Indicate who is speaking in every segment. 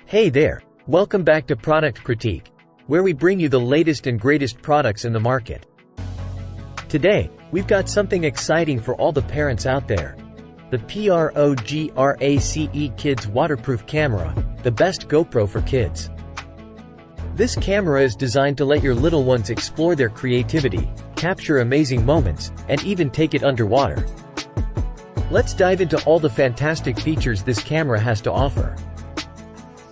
Speaker 1: Hey there, welcome back to Product Critique, where we bring you the latest and greatest products in the market. Today, we've got something exciting for all the parents out there. The PROGRACE Kids Waterproof Camera, the best GoPro for kids. This camera is designed to let your little ones explore their creativity, capture amazing moments, and even take it underwater. Let's dive into all the fantastic features this camera has to offer.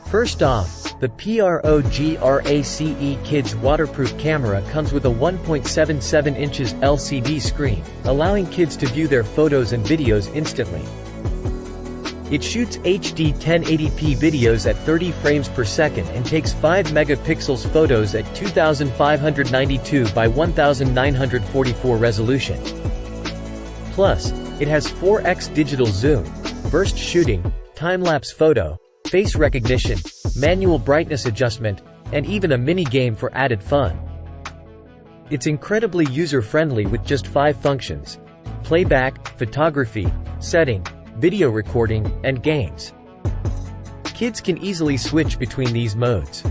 Speaker 1: First off, the PROGRACE Kids Waterproof Camera comes with a 1.77 inches LCD screen, allowing kids to view their photos and videos instantly. It shoots HD 1080p videos at 30 frames per second and takes 5 megapixels photos at 2592 by 1944 resolution. Plus, it has 4x digital zoom, burst shooting, time-lapse photo, face recognition, manual brightness adjustment, and even a mini-game for added fun. It's incredibly user-friendly with just 5 functions: playback, photography, setting, video recording, and games. Kids can easily switch between these modes.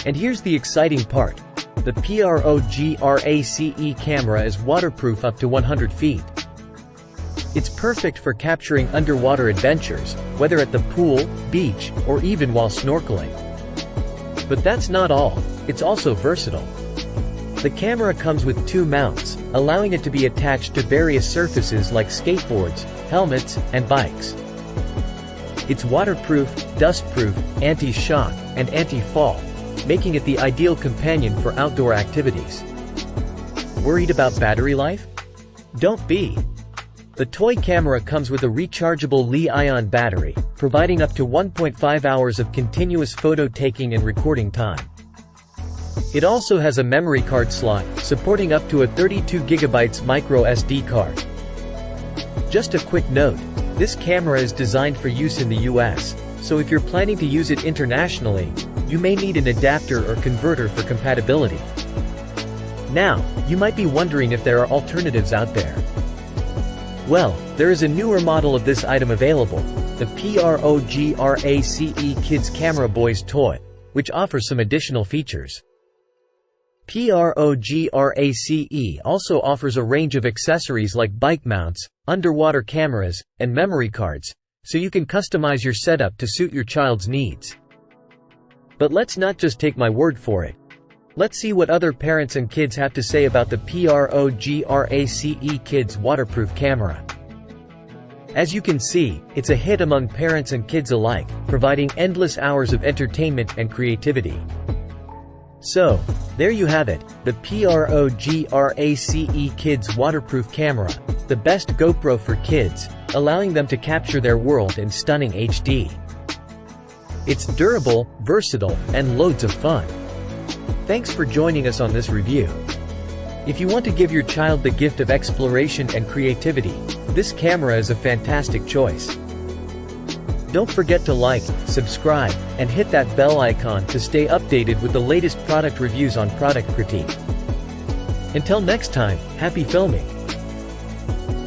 Speaker 1: And here's the exciting part. The PROGRACE camera is waterproof up to 100 feet. It's perfect for capturing underwater adventures, whether at the pool, beach, or even while snorkeling. But that's not all, it's also versatile. The camera comes with 2 mounts, allowing it to be attached to various surfaces like skateboards, helmets, and bikes. It's waterproof, dustproof, anti-shock, and anti-fall, making it the ideal companion for outdoor activities. Worried about battery life? Don't be! The toy camera comes with a rechargeable Li-ion battery, providing up to 1.5 hours of continuous photo taking and recording time. It also has a memory card slot, supporting up to a 32 GB micro SD card. Just a quick note, this camera is designed for use in the US, so if you're planning to use it internationally, you may need an adapter or converter for compatibility. Now, you might be wondering if there are alternatives out there. Well, there is a newer model of this item available, the PROGRACE Kids Camera Boys Toy, which offers some additional features. PROGRACE also offers a range of accessories like bike mounts, underwater cameras, and memory cards, so you can customize your setup to suit your child's needs. But let's not just take my word for it. Let's see what other parents and kids have to say about the PROGRACE Kids Waterproof Camera. As you can see, it's a hit among parents and kids alike, providing endless hours of entertainment and creativity. So, there you have it, the PROGRACE Kids Waterproof Camera, the best GoPro for kids, allowing them to capture their world in stunning HD. It's durable, versatile, and loads of fun. Thanks for joining us on this review. If you want to give your child the gift of exploration and creativity, this camera is a fantastic choice. Don't forget to like, subscribe, and hit that bell icon to stay updated with the latest product reviews on Product Critique. Until next time, happy filming!